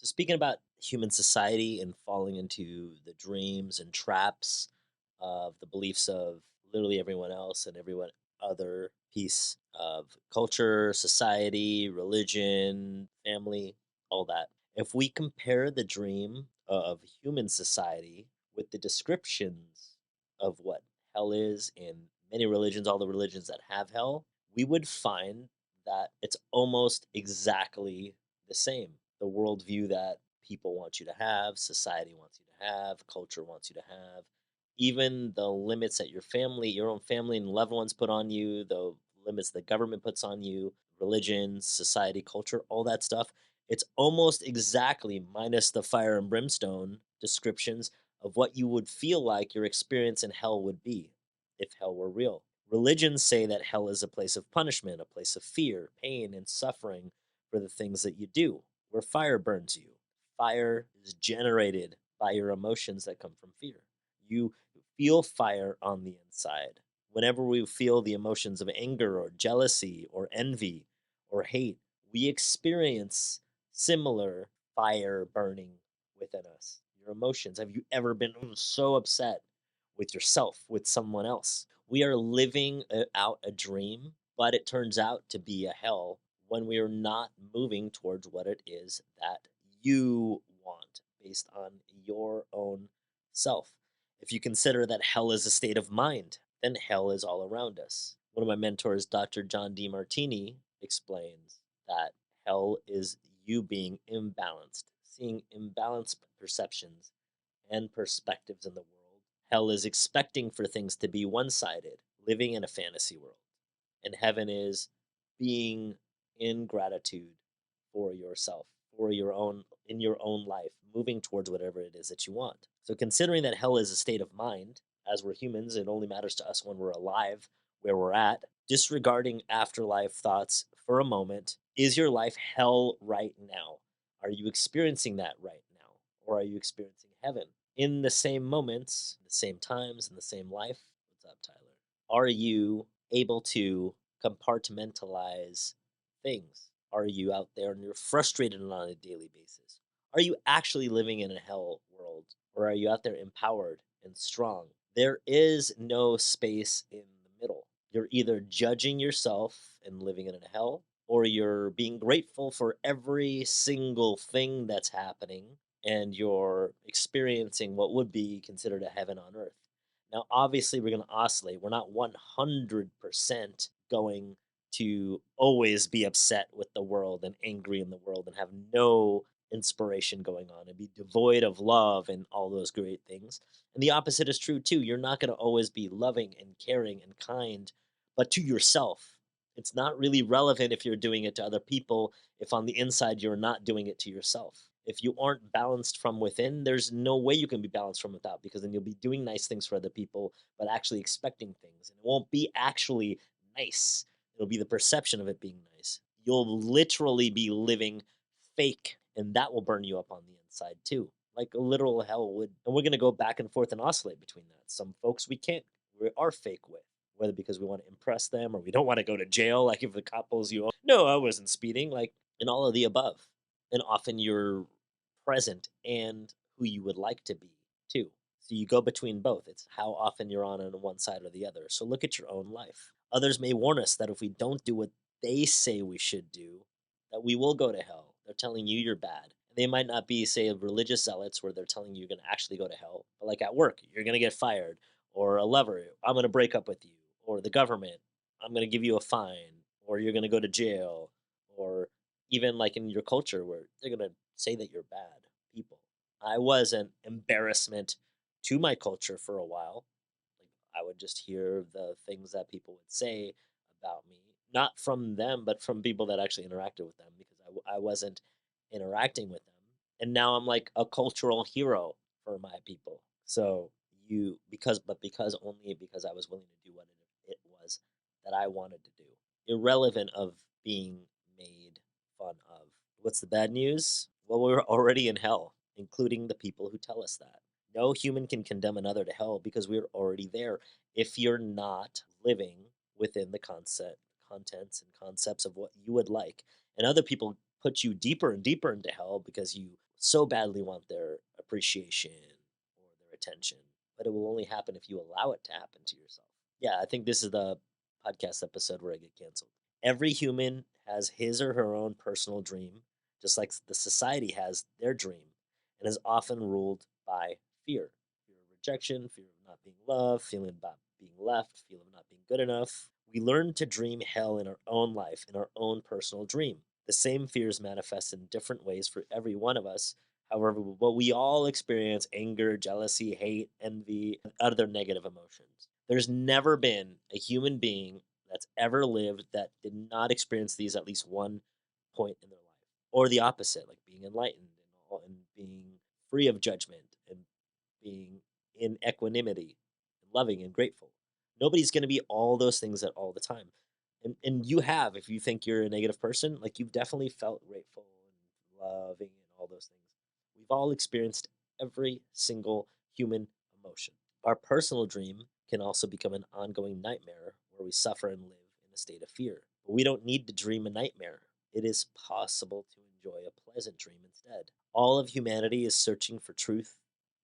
So speaking about human society and falling into the dreams and traps of the beliefs of literally everyone else and everyone other piece of culture, society, religion, family, all that. If we compare the dream of human society with the descriptions of what hell is in many religions, all the religions that have hell, we would find that it's almost exactly the same. The worldview that people want you to have, society wants you to have, culture wants you to have, even the limits that your own family and loved ones put on you, the limits the government puts on you, religion, society, culture, all that stuff. It's almost exactly minus the fire and brimstone descriptions of what you would feel like your experience in hell would be if hell were real. Religions say that hell is a place of punishment, a place of fear, pain, and suffering for the things that you do, where fire burns you. Fire is generated by your emotions that come from fear. You feel fire on the inside. Whenever we feel the emotions of anger or jealousy or envy or hate, we experience similar fire burning within us. Your emotions. Have you ever been so upset with yourself, with someone else? We are living out a dream, but it turns out to be a hell when we are not moving towards what it is that you want based on your own self. If you consider that hell is a state of mind, then hell is all around us. One of my mentors, Dr. John D. Martini, explains that hell is you being imbalanced, seeing imbalanced perceptions and perspectives in the world. Hell is expecting for things to be one sided, living in a fantasy world. And heaven is being in gratitude for yourself, for your own, in your own life, moving towards whatever it is that you want. So, considering that hell is a state of mind, as we're humans, it only matters to us when we're alive, where we're at, disregarding afterlife thoughts for a moment, is your life hell right now? Are you experiencing that right now? Or are you experiencing heaven? In the same moments, the same times, in the same life. What's up, Tyler? Are you able to compartmentalize things? Are you out there and you're frustrated on a daily basis? Are you actually living in a hell world? Or are you out there empowered and strong? There is no space in the middle. You're either judging yourself and living in a hell, or you're being grateful for every single thing that's happening and you're experiencing what would be considered a heaven on earth. Now, obviously, we're going to oscillate. We're not 100% going to always be upset with the world and angry in the world and have no inspiration going on and be devoid of love and all those great things. And the opposite is true too. You're not going to always be loving and caring and kind, but to yourself. It's not really relevant if you're doing it to other people if on the inside you're not doing it to yourself. If you aren't balanced from within, there's no way you can be balanced from without because then you'll be doing nice things for other people, but actually expecting things. And it won't be actually nice. It'll be the perception of it being nice. You'll literally be living fake, and that will burn you up on the inside too, like a literal hell would. And we're going to go back and forth and oscillate between that. Some folks we are fake with, whether because we want to impress them or we don't want to go to jail. Like if the cop pulls you, no, I wasn't speeding, like, and all of the above. And often you're present and who you would like to be too. So you go between both. It's how often you're on one side or the other. So look at your own life. Others may warn us that if we don't do what they say we should do, that we will go to hell. They're telling you you're bad. They might not be, say, religious zealots where they're telling you you're going to actually go to hell, but like at work, you're going to get fired, or a lover, I'm going to break up with you, or the government, I'm going to give you a fine, or you're going to go to jail, or even like in your culture where they're going to say that you're bad people. I was an embarrassment to my culture for a while. Like I would just hear the things that people would say about me, not from them, but from people that actually interacted with them because I wasn't interacting with them. And now I'm like a cultural hero for my people. So because only because I was willing to do what it was that I wanted to do, irrelevant of being made fun of. What's the bad news? Well, we're already in hell, including the people who tell us that. No human can condemn another to hell because we're already there if you're not living within the contents and concepts of what you would like. And other people put you deeper and deeper into hell because you so badly want their appreciation or their attention, but it will only happen if you allow it to happen to yourself. Yeah, I think this is the podcast episode where I get canceled. Every human has his or her own personal dream, just like the society has their dream, and is often ruled by fear: fear of rejection, fear of not being loved, feeling about being left, feeling of not being good enough. We learn to dream hell in our own life, in our own personal dream. The same fears manifest in different ways for every one of us. However, what we all experience: anger, jealousy, hate, envy, and other negative emotions. There's never been a human being that's ever lived that did not experience these at least one point in their life, or the opposite, like being enlightened and being free of judgment and being in equanimity and loving and grateful. Nobody's going to be all those things at all the time. And you have, if you think you're a negative person, like you've definitely felt grateful and loving and all those things. We've all experienced every single human emotion. Our personal dream can also become an ongoing nightmare where we suffer and live in a state of fear. But we don't need to dream a nightmare. It is possible to enjoy a pleasant dream instead. All of humanity is searching for truth,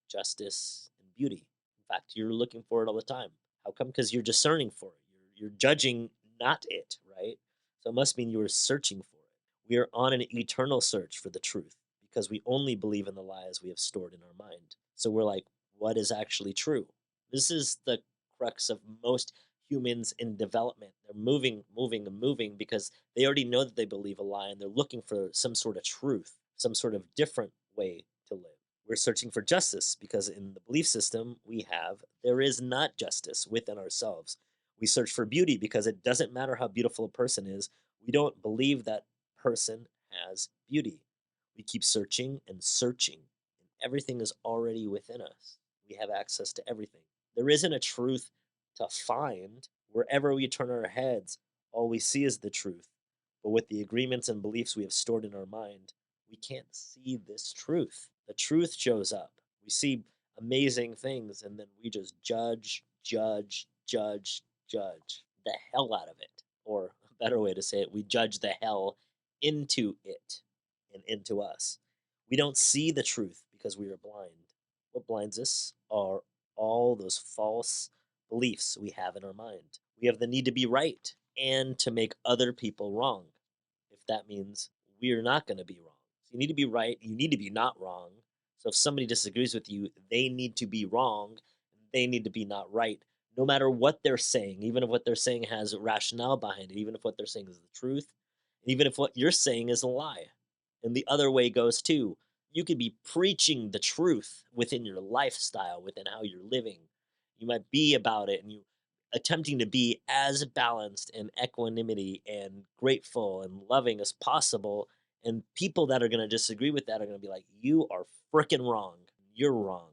justice, and beauty. In fact, you're looking for it all the time. How come? Because you're discerning for it. You're judging not it, right? So it must mean you are searching for it. We are on an eternal search for the truth because we only believe in the lies we have stored in our mind. So we're like, what is actually true? This is the crux of most humans in development. They're moving, moving, and moving because they already know that they believe a lie and they're looking for some sort of truth, some sort of different way to live. We're searching for justice because in the belief system we have, there is not justice within ourselves. We search for beauty because it doesn't matter how beautiful a person is, we don't believe that person has beauty. We keep searching and searching, and everything is already within us. We have access to everything. There isn't a truth to find. Wherever we turn our heads, all we see is the truth. But with the agreements and beliefs we have stored in our mind, we can't see this truth. The truth shows up. We see amazing things and then we just judge, judge, judge, judge the hell out of it. Or a better way to say it, we judge the hell into it and into us. We don't see the truth because we are blind. What blinds us are all those false beliefs we have in our mind. We have the need to be right and to make other people wrong, if that means we're not going to be wrong. So you need to be right, you need to be not wrong. So if somebody disagrees with you, they need to be wrong, they need to be not right. No matter what they're saying, even if what they're saying has a rationale behind it, even if what they're saying is the truth, even if what you're saying is a lie. And the other way goes too. You could be preaching the truth within your lifestyle, within how you're living. You might be about it and you attempting to be as balanced and equanimity and grateful and loving as possible. And people that are going to disagree with that are going to be like, you are freaking wrong. You're wrong.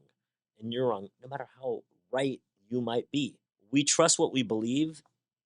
And you're wrong, no matter how right you might be. We trust what we believe.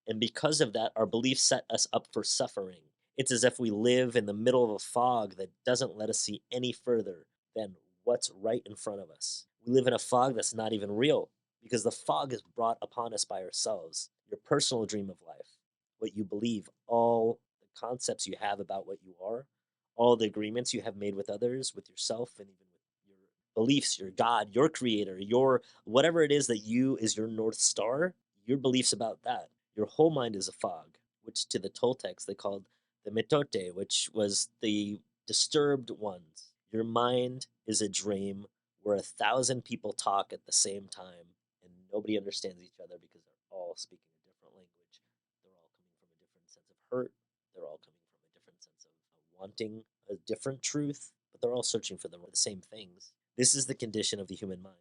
And because of that, our beliefs set us up for suffering. It's as if we live in the middle of a fog that doesn't let us see any further than what's right in front of us. We live in a fog that's not even real because the fog is brought upon us by ourselves. Your personal dream of life, what you believe, all the concepts you have about what you are, all the agreements you have made with others, with yourself, and even with your beliefs, your God, your creator, your whatever it is that you is your North Star, your beliefs about that. Your whole mind is a fog, which to the Toltecs they called the mitote, which was the disturbed ones. Your mind is a dream where 1,000 people talk at the same time and nobody understands each other because they're all speaking a different language. They're all coming from a different sense of hurt. They're all coming from a different sense of wanting a different truth, but they're all searching for the same things. This is the condition of the human mind,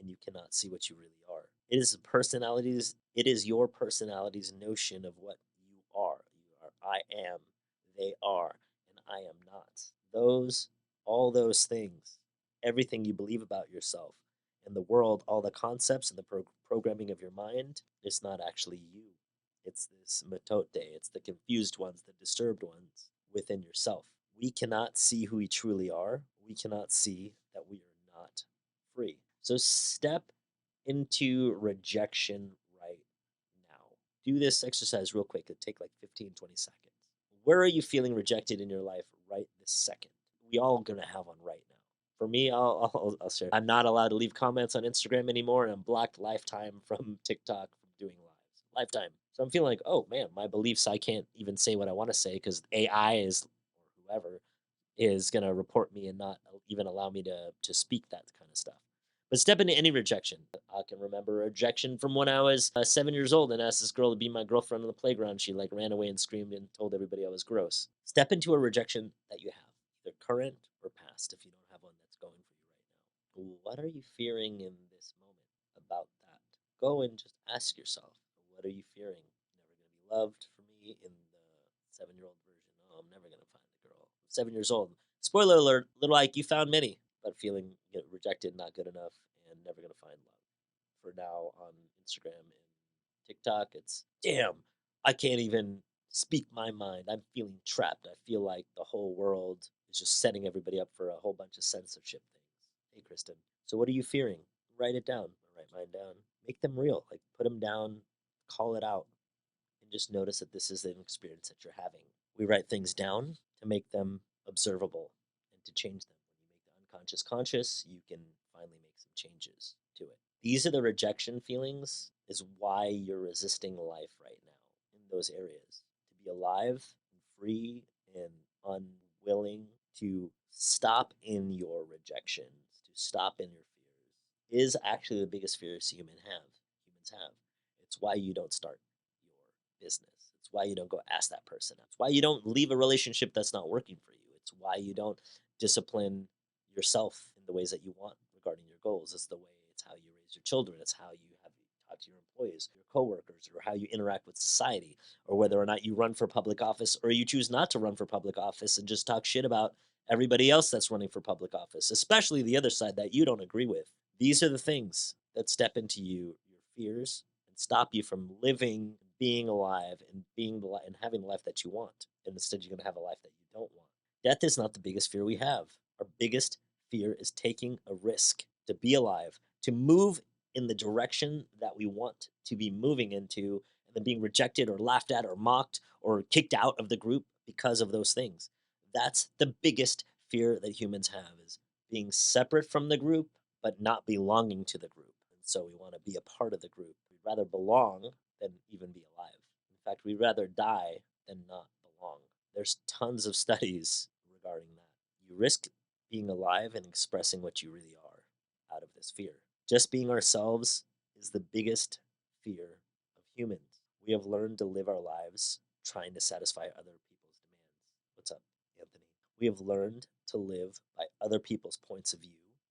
and you cannot see what you really are. It is your personality's notion of what you are. You are I am, they are, and I am not. Those all those things, everything you believe about yourself and the world, all the concepts and the programming of your mind, it's not actually you. It's this matote, it's the confused ones, the disturbed ones within yourself. We cannot see who we truly are. We cannot see that we are not free. So step into rejection right now. Do this exercise real quick. It'll take like 15, 20 seconds. Where are you feeling rejected in your life right this second? We all gonna have one right now. For me, I'll share. I'm not allowed to leave comments on Instagram anymore, and I'm blocked lifetime from TikTok from doing lives. Lifetime. So I'm feeling like, oh man, my beliefs, I can't even say what I want to say because AI is, or whoever, is going to report me and not even allow me to speak that kind of stuff. But step into any rejection. I can remember a rejection from when I was 7 years old and asked this girl to be my girlfriend on the playground. She like ran away and screamed and told everybody I was gross. Step into a rejection that you have, either current or past, if you don't have one that's going for you right now. What are you fearing in this moment about that? Go and just ask yourself, what are you fearing? Never going to be loved for me in the 7-year-old version. Oh, I'm never going to find the girl. 7 years old. Spoiler alert, little Ike, you found many, but feeling rejected, not good enough, and never going to find love. For now on Instagram and TikTok, it's damn, I can't even speak my mind. I'm feeling trapped. I feel like the whole world is just setting everybody up for a whole bunch of censorship things. Hey, Kristen. So what are you fearing? Write it down. Write mine down. Make them real. Like put them down, call it out, and just notice that this is an experience that you're having. We write things down to make them observable and to change them. When you make the unconscious conscious, you can finally make some changes to it. These are the rejection feelings, is why you're resisting life right now in those areas. To be alive and free and unwilling to stop in your rejections, to stop in your fears, is actually the biggest fears humans have. It's why you don't start your business. It's why you don't go ask that person out. It's why you don't leave a relationship that's not working for you. It's why you don't discipline yourself in the ways that you want regarding your goals. It's how you raise your children. It's how you have talk to your employees, your coworkers, or how you interact with society, or whether or not you run for public office or you choose not to run for public office and just talk shit about everybody else that's running for public office, especially the other side that you don't agree with. These are the things that step into your fears and stop you from living, being alive, and and having the life that you want. And instead, you're going to have a life that you don't want. Death is not the biggest fear we have. Our biggest fear is taking a risk to be alive, to move in the direction that we want to be moving into, and then being rejected or laughed at or mocked or kicked out of the group because of those things. That's the biggest fear that humans have, is being separate from the group but not belonging to the group. And so we want to be a part of the group. We'd rather belong than even be alive. In fact, we'd rather die than not belong. There's tons of studies regarding that. You risk being alive and expressing what you really are out of this fear. Just being ourselves is the biggest fear of humans. We have learned to live our lives trying to satisfy other people's demands. What's up, Anthony? We have learned to live by other people's points of view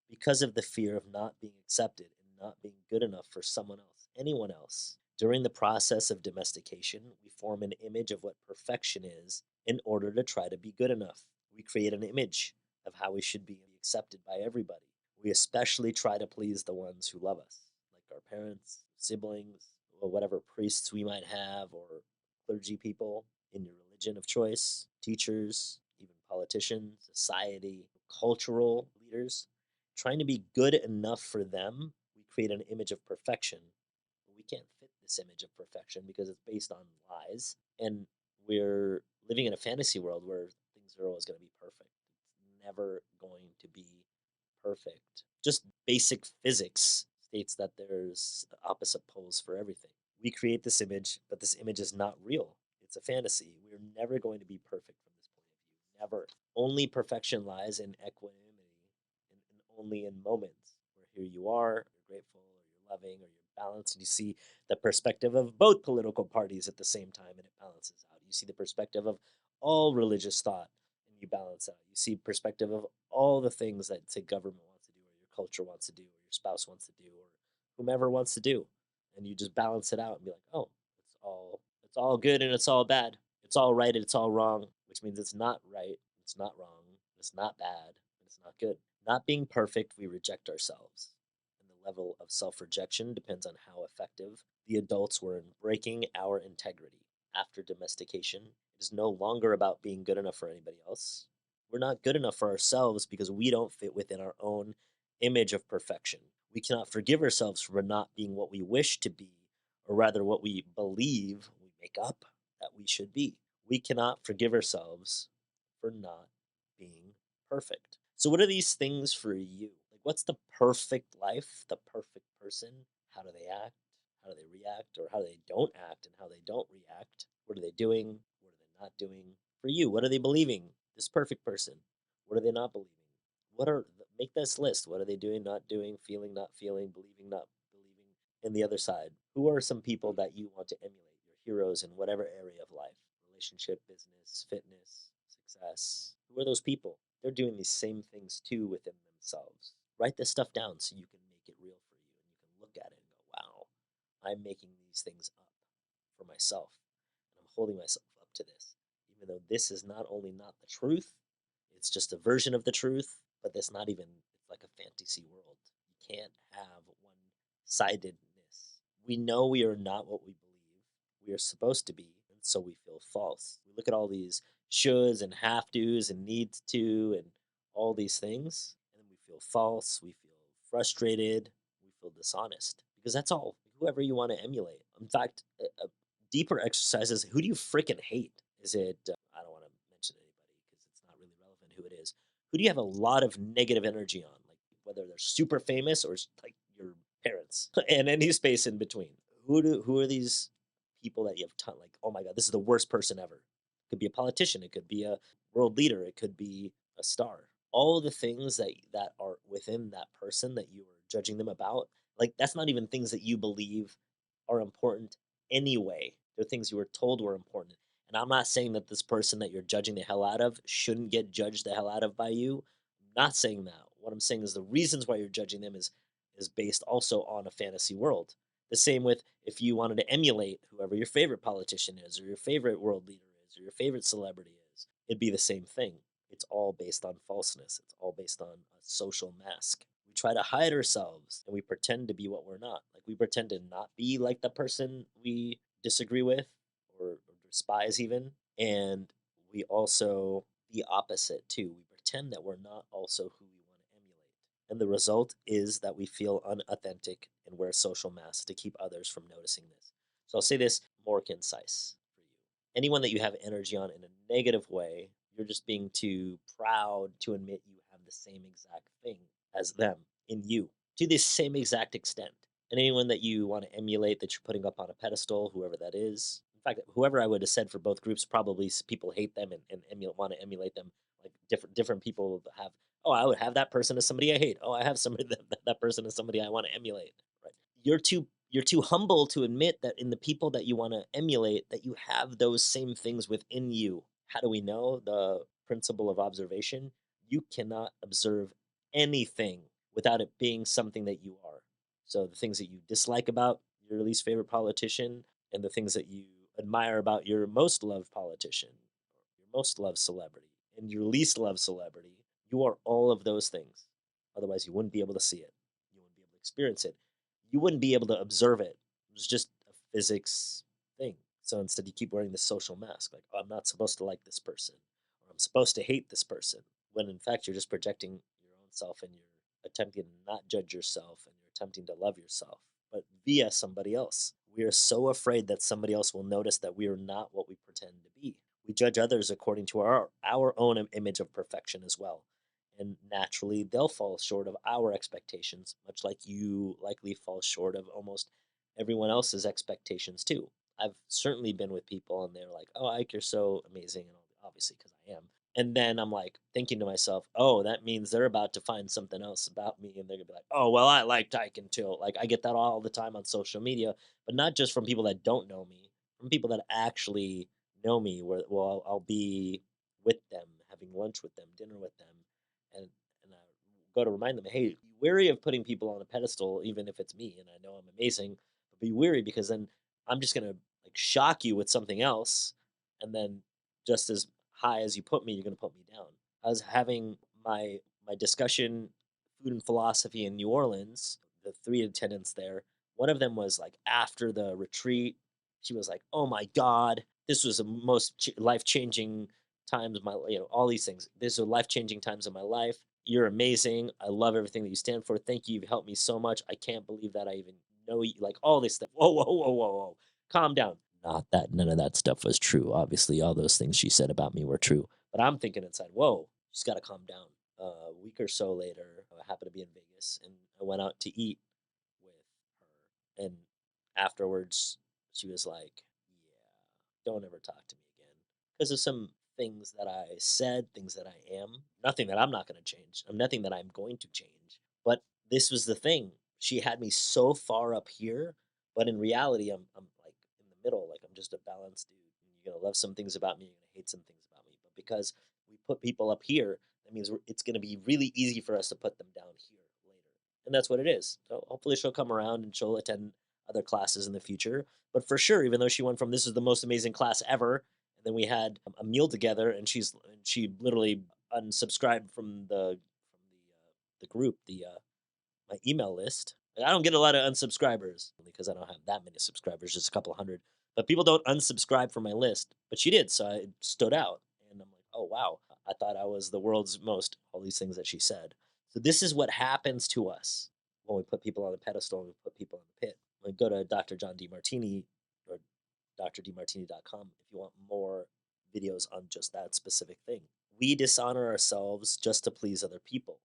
because of the fear of not being accepted and not being good enough for someone else, anyone else. During the process of domestication, we form an image of what perfection is in order to try to be good enough. We create an image of how we should be accepted by everybody. We especially try to please the ones who love us, like our parents, siblings, or whatever priests we might have, or clergy people in your religion of choice, teachers, even politicians, society, cultural leaders. Trying to be good enough for them, we create an image of perfection. But we can't fit this image of perfection because it's based on lies. And we're living in a fantasy world where things are always going to be perfect. It's never going to be perfect. Just basic physics states that there's opposite poles for everything. We create this image, but this image is not real. It's a fantasy. We're never going to be perfect from this point of view. Never. Only perfection lies in equanimity and only in moments where here you are, you're grateful, or you're loving, or you're balanced, and you see the perspective of both political parties at the same time, and it balances out. You see the perspective of all religious thought, and you balance out. You see perspective of all the things that say government wants to do, or your culture wants to do, or your spouse wants to do, or whomever wants to do, and you just balance it out and be like, oh, it's all good and it's all bad. It's all right and it's all wrong, which means it's not right, it's not wrong, it's not bad, and it's not good. Not being perfect, we reject ourselves. And the level of self rejection depends on how effective the adults were in breaking our integrity. After domestication, it is no longer about being good enough for anybody else. We're not good enough for ourselves because we don't fit within our own image of perfection. We cannot forgive ourselves for not being what we wish to be, or rather, what we believe we make up that we should be. We cannot forgive ourselves for not being perfect. So, what are these things for you? Like, what's the perfect life, the perfect person? How do they act? How do they react? Or how they don't act and how they don't react? What are they doing? What are they not doing? For you, what are they believing? This perfect person. What are they not believing? Make this list. What are they doing, not doing, feeling, not feeling, believing, not believing? And the other side, who are some people that you want to emulate, your heroes in whatever area of life? Relationship, business, fitness, success. Who are those people? They're doing these same things too within themselves. Write this stuff down so you can make it real for you and you can look at it and go, wow, I'm making these things up for myself. And I'm holding myself up to this. Even though this is not only not the truth, it's just a version of the truth, but that's not even, it's like a fantasy world. You can't have one sidedness. We know we are not what we believe we are supposed to be, and so we feel false. We look at all these shoulds and have tos and needs to and all these things, and then we feel false, we feel frustrated, we feel dishonest because that's all. Whoever you want to emulate. In fact, a deeper exercise is who do you freaking hate? Is it, I don't want to mention anybody because it's not really relevant who it is. Who do you have a lot of negative energy on? Like whether they're super famous or like your parents and any space in between. Who are these people that you have like, oh my god, this is the worst person ever. It could be a politician, it could be a world leader, it could be a star. All the things that are within that person that you are judging them about, like that's not even things that you believe are important anyway. They're things you were told were important. And I'm not saying that this person that you're judging the hell out of shouldn't get judged the hell out of by you. I'm not saying that. What I'm saying is the reasons why you're judging them is based also on a fantasy world. The same with if you wanted to emulate whoever your favorite politician is, or your favorite world leader is, or your favorite celebrity is, it'd be the same thing. It's all based on falseness. It's all based on a social mask. We try to hide ourselves and we pretend to be what we're not. Like we pretend to not be like the person we disagree with or despise, even. And we also, the opposite too. We pretend that we're not also who we want to emulate. And the result is that we feel unauthentic and wear social masks to keep others from noticing this. So I'll say this more concise for you. Anyone that you have energy on in a negative way, you're just being too proud to admit you have the same exact thing as them in you to the same exact extent. And anyone that you want to emulate that you're putting up on a pedestal, whoever that is. In fact, whoever I would have said for both groups, probably people hate them and want to emulate them. Like different people have, oh, I would have that person as somebody I hate. Oh, I have somebody that person as somebody I want to emulate. Right? You're too humble to admit that in the people that you want to emulate that you have those same things within you. How do we know? The principle of observation. You cannot observe anything without it being something that you are. So the things that you dislike about your least favorite politician and the things that you admire about your most loved politician, your most loved celebrity, and your least loved celebrity, you are all of those things. Otherwise, you wouldn't be able to see it. You wouldn't be able to experience it. You wouldn't be able to observe it. It's just a physics thing. So instead, you keep wearing this social mask, like, oh, I'm not supposed to like this person, or I'm supposed to hate this person, when in fact, you're just projecting your own self and you're attempting to not judge yourself and you're attempting to love yourself, but via somebody else. We are so afraid that somebody else will notice that we are not what we pretend to be. We judge others according to our own image of perfection as well. And naturally, they'll fall short of our expectations, much like you likely fall short of almost everyone else's expectations too. I've certainly been with people and they're like, "Oh, Ike, you're so amazing," and obviously because I am. And then I'm like thinking to myself, "Oh, that means they're about to find something else about me, and they're gonna be like, oh, well, I liked Ike until like I get that all the time on social media, but not just from people that don't know me, from people that actually know me. Where well, I'll be with them, having lunch with them, dinner with them, and I go to remind them, hey, be wary of putting people on a pedestal, even if it's me, and I know I'm amazing, but be wary because then I'm just gonna like shock you with something else, and then just as high as you put me, you're gonna put me down. I was having my discussion, food and philosophy in New Orleans. The three attendants there, one of them was like after the retreat, she was like, "Oh my God, this was the most life changing times of my, all these things. These are life changing times of my life. You're amazing. I love everything that you stand for. Thank you. You've helped me so much. I can't believe that I even know you. Like all this stuff. Whoa, whoa, whoa, whoa, whoa. Calm down. Not that none of that stuff was true. Obviously, all those things she said about me were true. But I'm thinking inside, whoa, she's got to calm down. A week or so later, I happened to be in Vegas and I went out to eat with her. And afterwards, she was like, "Yeah, don't ever talk to me again." Because of some things that I said, things that I am, nothing that I'm not going to change, nothing that I'm going to change. But this was the thing. She had me so far up here, but in reality, I'm like in the middle. Like I'm just a balanced dude. You're going to love some things about me, you're going to hate some things about me. But because we put people up here, that means it's going to be really easy for us to put them down here later. And that's what it is. So hopefully she'll come around and she'll attend other classes in the future. But for sure, even though she went from this is the most amazing class ever, and then we had a meal together, and she literally unsubscribed from the group, my email list. Like, I don't get a lot of unsubscribers because I don't have that many subscribers, just a couple hundred. But people don't unsubscribe from my list. But she did, so I stood out. And I'm like, oh wow, I thought I was the world's most all these things that she said. So this is what happens to us when we put people on a pedestal and we put people in the pit. We go to Dr. John DeMartini or drdemartini.com if you want more videos on just that specific thing. We dishonor ourselves just to please other people.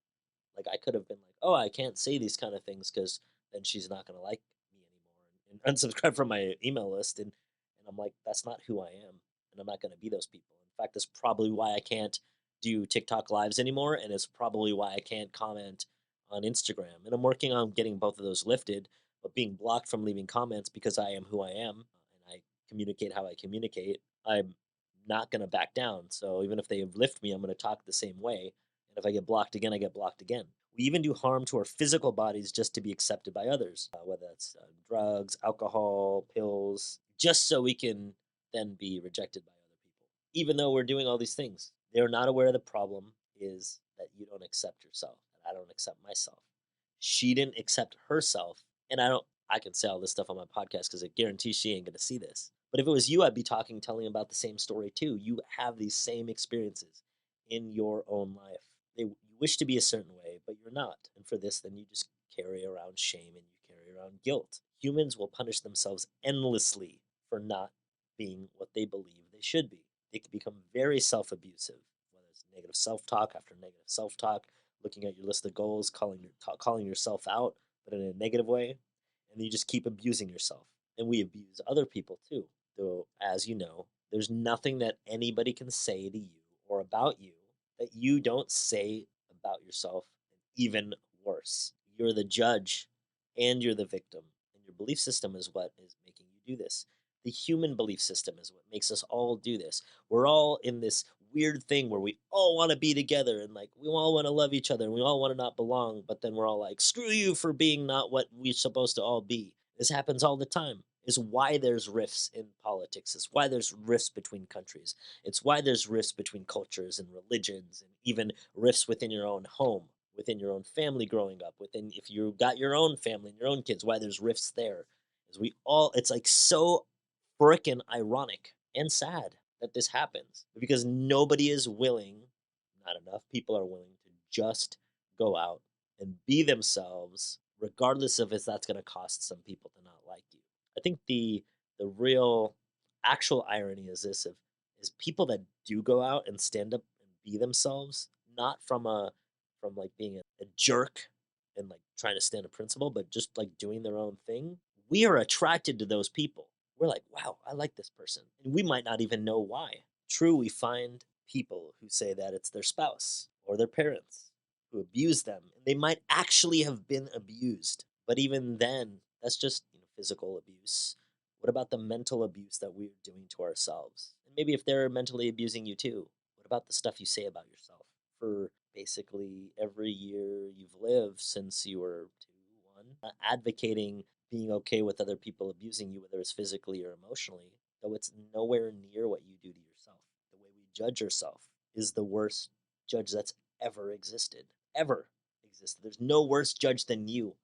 Like I could have been like, "Oh, I can't say these kind of things because then she's not gonna like me anymore," and unsubscribe from my email list. And I'm like, "That's not who I am, and I'm not gonna be those people." In fact, that's probably why I can't do TikTok lives anymore, and it's probably why I can't comment on Instagram. And I'm working on getting both of those lifted, but being blocked from leaving comments because I am who I am and I communicate how I communicate. I'm not gonna back down. So even if they lift me, I'm gonna talk the same way, and if I get blocked again, I get blocked again. We even do harm to our physical bodies just to be accepted by others, whether that's drugs, alcohol, pills, just so we can then be rejected by other people. Even though we're doing all these things, they're not aware of the problem is that you don't accept yourself, that I don't accept myself. She didn't accept herself, and I can say all this stuff on my podcast because I guarantee she ain't gonna see this. But if it was you, I'd be talking, telling about the same story too. You have these same experiences in your own life. You wish to be a certain way, but you're not. And for this, then you just carry around shame and you carry around guilt. Humans will punish themselves endlessly for not being what they believe they should be. They can become very self abusive, whether it's negative self talk after negative self talk, looking at your list of goals, calling yourself out, but in a negative way. And you just keep abusing yourself. And we abuse other people too. Though, as you know, there's nothing that anybody can say to you or about you that you don't say about yourself, and even worse. You're the judge and you're the victim. And your belief system is what is making you do this. The human belief system is what makes us all do this. We're all in this weird thing where we all want to be together and like we all want to love each other and we all want to not belong, but then we're all like, screw you for being not what we're supposed to all be. This happens all the time. Is why there's rifts in politics. It's why there's rifts between countries. It's why there's rifts between cultures and religions and even rifts within your own home, within your own family growing up, within if you got your own family and your own kids, why there's rifts there. Is we all it's like so frickin' ironic and sad that this happens because nobody is willing, not enough people are willing to just go out and be themselves, regardless of if that's going to cost some people to not like you. I think the real actual irony is this of is people that do go out and stand up and be themselves, not from like being a jerk and like trying to stand a principle, but just like doing their own thing. We are attracted to those people. We're like, wow, I like this person. And we might not even know why. True, we find people who say that it's their spouse or their parents who abuse them. And they might actually have been abused. But even then, that's just physical abuse. What about the mental abuse that we're doing to ourselves? And maybe if they're mentally abusing you too, what about the stuff you say about yourself? For basically every year you've lived since you were 2, 1, advocating being okay with other people abusing you, whether it's physically or emotionally, though it's nowhere near what you do to yourself. The way we judge ourselves is the worst judge that's ever existed. Ever existed. There's no worse judge than you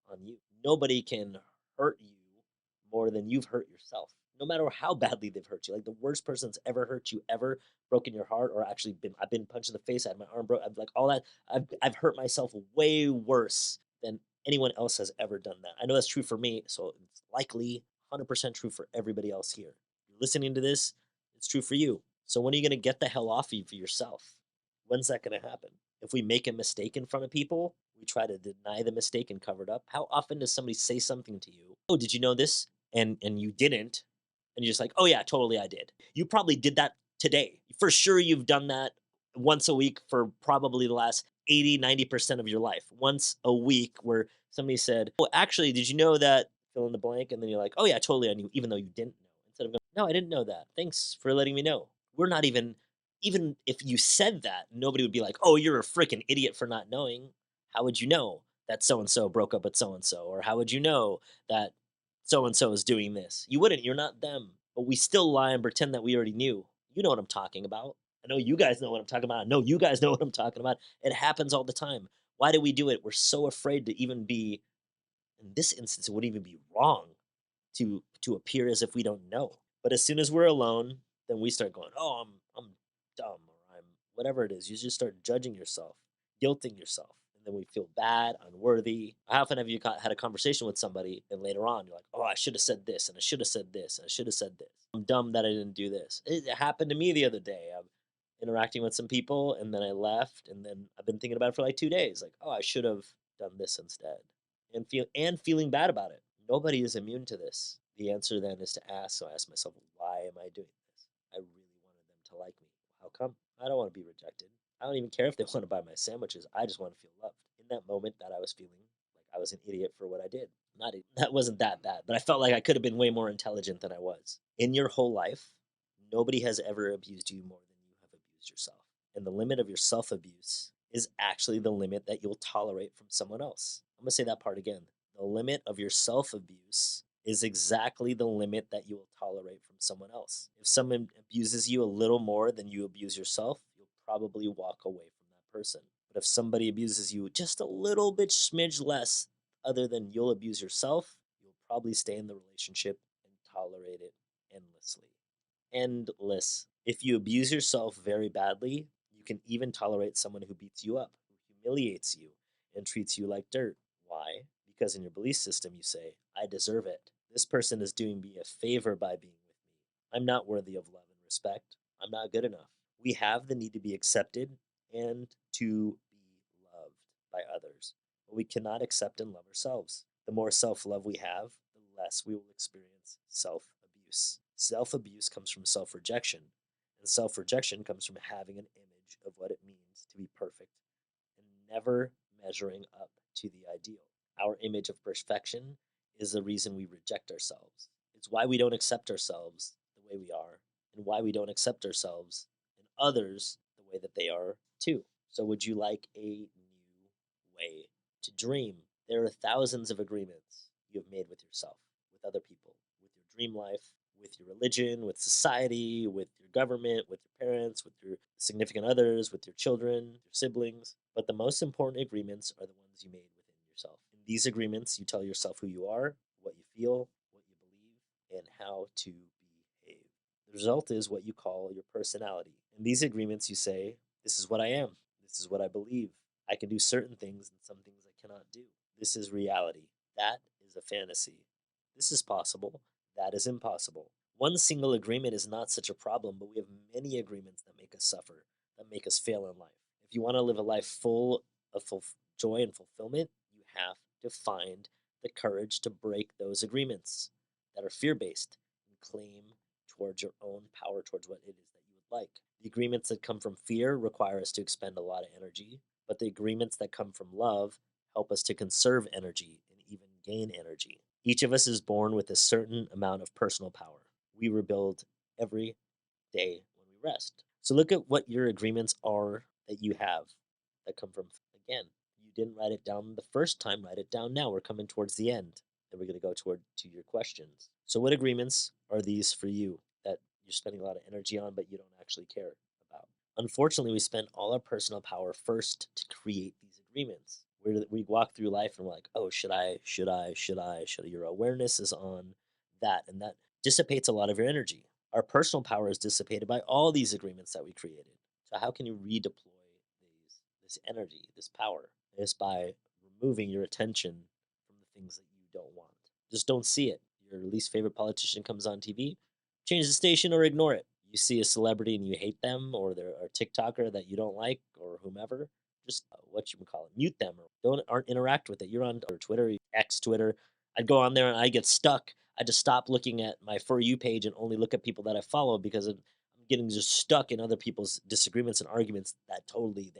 on you. Nobody can hurt you more than you've hurt yourself. No matter how badly they've hurt you. Like the worst person's ever hurt you, ever broken your heart, or actually I've been punched in the face, I had my arm broke, I've like all that. I've hurt myself way worse than anyone else has ever done that. I know that's true for me, so it's likely 100% true for everybody else here. You're listening to this, it's true for you. So when are you going to get the hell off you for yourself? When's that going to happen? If we make a mistake in front of people, we try to deny the mistake and cover it up. How often does somebody say something to you? Oh, did you know this? And you didn't, and you're just like, oh yeah, totally, I did. You probably did that today. For sure, you've done that once a week for probably the last 80, 90% of your life. Once a week, where somebody said, oh, actually, did you know that? Fill in the blank, and then you're like, oh yeah, totally, I knew, even though you didn't know. Instead of going, no, I didn't know that. Thanks for letting me know. We're not even if you said that, nobody would be like, "Oh, you're a freaking idiot for not knowing." How would you know that so and so broke up with so and so? Or how would you know that so and so is doing this? You wouldn't. You're not them. But we still lie and pretend that we already knew. You know what I'm talking about. I know you guys know what I'm talking about. I know you guys know what I'm talking about. It happens all the time. Why do we do it? We're so afraid to even be, in this instance, it wouldn't even be wrong to appear as if we don't know. But as soon as we're alone, then we start going, "Oh, I'm dumb," or "I'm whatever it is." You just start judging yourself, guilting yourself, and then we feel bad, unworthy. How often have you had a conversation with somebody, and later on you're like, "Oh, I should have said this, and I should have said this, and I should have said this. I'm dumb that I didn't do this." It happened to me the other day. I'm interacting with some people, and then I left, and then I've been thinking about it for like 2 days. Like, "Oh, I should have done this instead," and feeling bad about it. Nobody is immune to this. The answer then is to ask. So I ask myself, why am I doing this? I really wanted them to like me. How come? I don't want to be rejected. I don't even care if they want to buy my sandwiches. I just want to feel loved. In that moment, that I was feeling like I was an idiot for what I did. Not that wasn't that bad, but I felt like I could have been way more intelligent than I was. In your whole life, nobody has ever abused you more than you have abused yourself. And the limit of your self abuse is actually the limit that you'll tolerate from someone else. I'm going to say that part again. The limit of your self abuse is exactly the limit that you will tolerate from someone else. If someone abuses you a little more than you abuse yourself, you'll probably walk away from that person. But if somebody abuses you just a little bit smidge less, other than you'll abuse yourself, you'll probably stay in the relationship and tolerate it endlessly. Endless. If you abuse yourself very badly, you can even tolerate someone who beats you up, who humiliates you, and treats you like dirt. Why? Because in your belief system, you say, I deserve it. This person is doing me a favor by being with me. I'm not worthy of love and respect. I'm not good enough. We have the need to be accepted and to be loved by others, but we cannot accept and love ourselves. The more self love we have, the less we will experience self abuse. Self abuse comes from self rejection, and self rejection comes from having an image of what it means to be perfect and never measuring up to the ideal. Our image of perfection is the reason we reject ourselves. It's why we don't accept ourselves the way we are, and why we don't accept ourselves and others the way that they are too. So, would you like a new way to dream? There are thousands of agreements you have made with yourself, with other people, with your dream life, with your religion, with society, with your government, with your parents, with your significant others, with your children, your siblings. But the most important agreements are the ones you made within yourself. In these agreements, you tell yourself who you are, what you feel, what you believe, and how to behave. The result is what you call your personality. In these agreements, you say, this is what I am, this is what I believe. I can do certain things and some things I cannot do. This is reality. That is a fantasy. This is possible. That is impossible. One single agreement is not such a problem, but we have many agreements that make us suffer, that make us fail in life. If you want to live a life full of joy and fulfillment, you have to find the courage to break those agreements that are fear based and claim towards your own power, towards what it is that you would like. The agreements that come from fear require us to expend a lot of energy, but the agreements that come from love help us to conserve energy and even gain energy. Each of us is born with a certain amount of personal power. We rebuild every day when we rest. So look at what your agreements are that you have that come from, again, you didn't write it down the first time, write it down now. We're coming towards the end. And we're going to go toward to your questions. So what agreements are these for you that you're spending a lot of energy on but you don't actually care about? Unfortunately, we spend all our personal power first to create these agreements. We walk through life and we're like, oh, should I, should I, should I, should I? Your awareness is on that, and that dissipates a lot of your energy. Our personal power is dissipated by all these agreements that we created. So how can you redeploy this energy, this power? Is by removing your attention from the things that you don't want. Just don't see it. Your least favorite politician comes on TV, change the station or ignore it. You see a celebrity and you hate them, or they're a TikToker that you don't like, or whomever, just what you would call it, mute them or don't aren't interact with it. You're on or Twitter, X Twitter. I'd go on there and I get stuck. I just stop looking at my For You page and only look at people that I follow because I'm getting just stuck in other people's disagreements and arguments that totally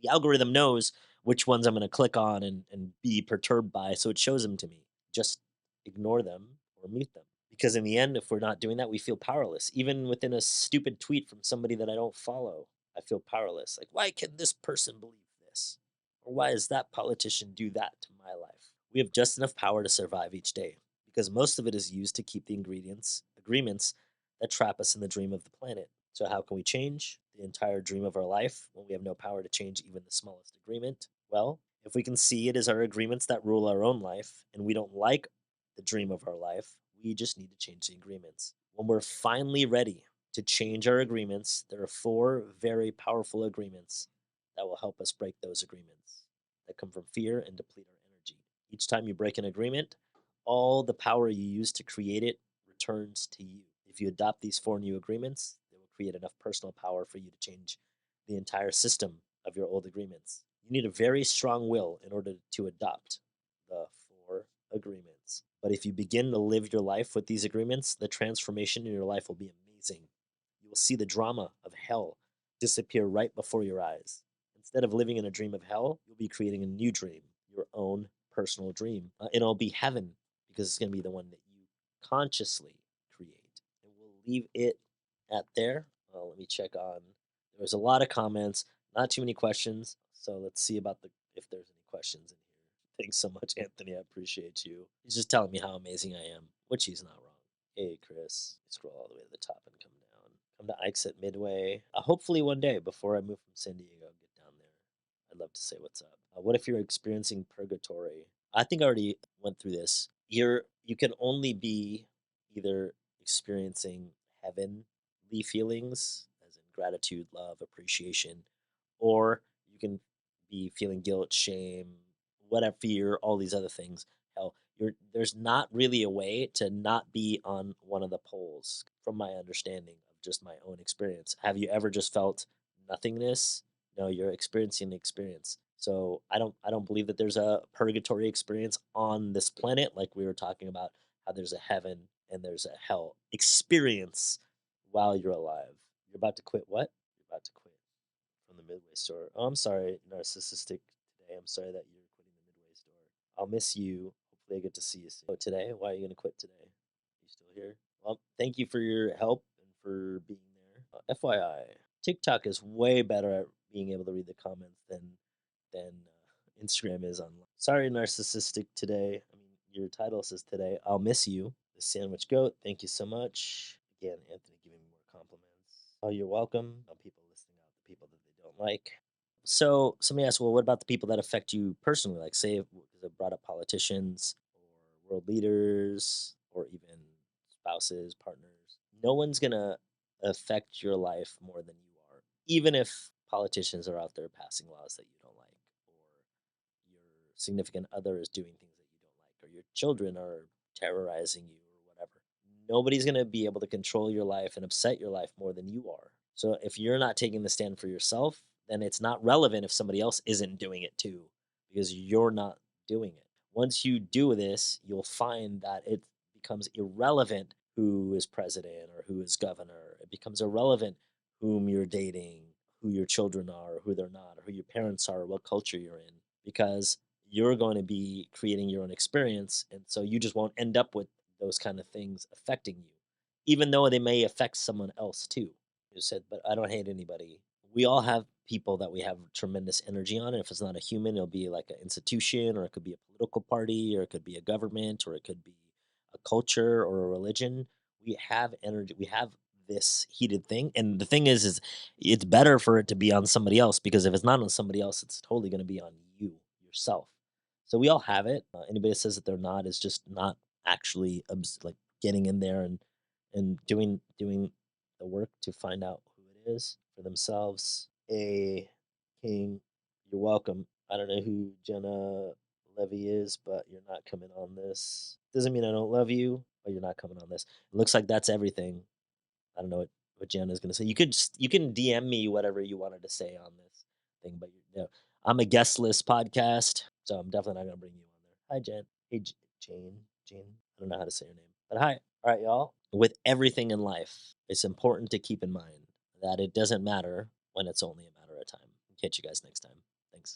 the algorithm knows which ones I'm going to click on and be perturbed by. So it shows them to me. Just ignore them or mute them. Because in the end, if we're not doing that, we feel powerless. Even within a stupid tweet from somebody that I don't follow, I feel powerless. Like, why can this person believe this? Or why does that politician do that to my life? We have just enough power to survive each day because most of it is used to keep the agreements that trap us in the dream of the planet. So, how can we change the entire dream of our life when we have no power to change even the smallest agreement? Well, if we can see it as our agreements that rule our own life and we don't like the dream of our life, we just need to change the agreements. When we're finally ready to change our agreements, there are four very powerful agreements that will help us break those agreements that come from fear and deplete our energy. Each time you break an agreement, all the power you use to create it returns to you. If you adopt these four new agreements, they will create enough personal power for you to change the entire system of your old agreements. You need a very strong will in order to adopt the four agreements. But if you begin to live your life with these agreements, the transformation in your life will be amazing. You will see the drama of hell disappear right before your eyes. Instead of living in a dream of hell, you'll be creating a new dream, your own personal dream. And it'll be heaven because it's going to be the one that you consciously create. And we'll leave it at there. Let me check on. There was a lot of comments, not too many questions. So let's see about the if there's any questions in here. Thanks so much, Anthony. I appreciate you. He's just telling me how amazing I am, which he's not wrong. Hey, Chris. Scroll all the way to the top and come down. Come to Ike's at Midway. Hopefully, one day before I move from San Diego, I'll get down there. I'd love to say what's up. What if you're experiencing purgatory? I think I already went through this. You can only be either experiencing heavenly feelings, as in gratitude, love, appreciation, or you can be feeling guilt, shame, whatever, fear, all these other things. Hell, there's not really a way to not be on one of the poles, from my understanding of just my own experience. Have you ever just felt nothingness? No, you're experiencing the experience. So I don't believe that there's a purgatory experience on this planet, like we were talking about how there's a heaven and there's a hell experience while you're alive. You're about to quit what? You're about to quit from the Midway store. Oh, I'm sorry, narcissistic today. I'm sorry that you're quitting the Midway store. I'll miss you. Hopefully, I get to see you soon. Oh, today? Why are you going to quit today? You still here? Well, thank you for your help and for being there. FYI, TikTok is way better at being able to read the comments than Instagram is online. Sorry, narcissistic today. I mean, your title says today. I'll miss you. The sandwich goat. Thank you so much. Again, Anthony giving me more compliments. Oh, you're welcome. People listening out the people that they don't like. So somebody asked, well, what about the people that affect you personally? Like, say, because I brought up politicians or world leaders or even spouses, partners. No one's gonna affect your life more than you are, even if politicians are out there passing laws that you don't like, or your significant other is doing things that you don't like, or your children are terrorizing you, or whatever. Nobody's gonna be able to control your life and upset your life more than you are. So if you're not taking the stand for yourself, then it's not relevant if somebody else isn't doing it too, because you're not doing it. Once you do this, you'll find that it becomes irrelevant who is president or who is governor. It becomes irrelevant whom you're dating, who your children are, or who they're not, or who your parents are, or what culture you're in, because you're going to be creating your own experience. And so you just won't end up with those kind of things affecting you, even though they may affect someone else too. You said, but I don't hate anybody. We all have people that we have tremendous energy on. And if it's not a human, it'll be like an institution, or it could be a political party, or it could be a government, or it could be a culture or a religion. We have energy. We have this heated thing. And the thing is it's better for it to be on somebody else, because if it's not on somebody else, it's totally going to be on you yourself. So we all have it. Anybody that says that they're not is just not actually like getting in there and doing the work to find out who it is for themselves. A King, you're welcome. I don't know who Jenna Levy is, but you're not coming on this. Doesn't mean I don't love you, but you're not coming on this. It looks like that's everything. I don't know what Jenna's gonna say. You can DM me whatever you wanted to say on this thing, but I'm a guest list podcast, so I'm definitely not gonna bring you on there. Hi, Jen. Hey, Jane. Jane. I don't know how to say your name, but hi. All right, y'all. With everything in life, it's important to keep in mind that it doesn't matter when it's only a matter of time. Catch you guys next time. Thanks.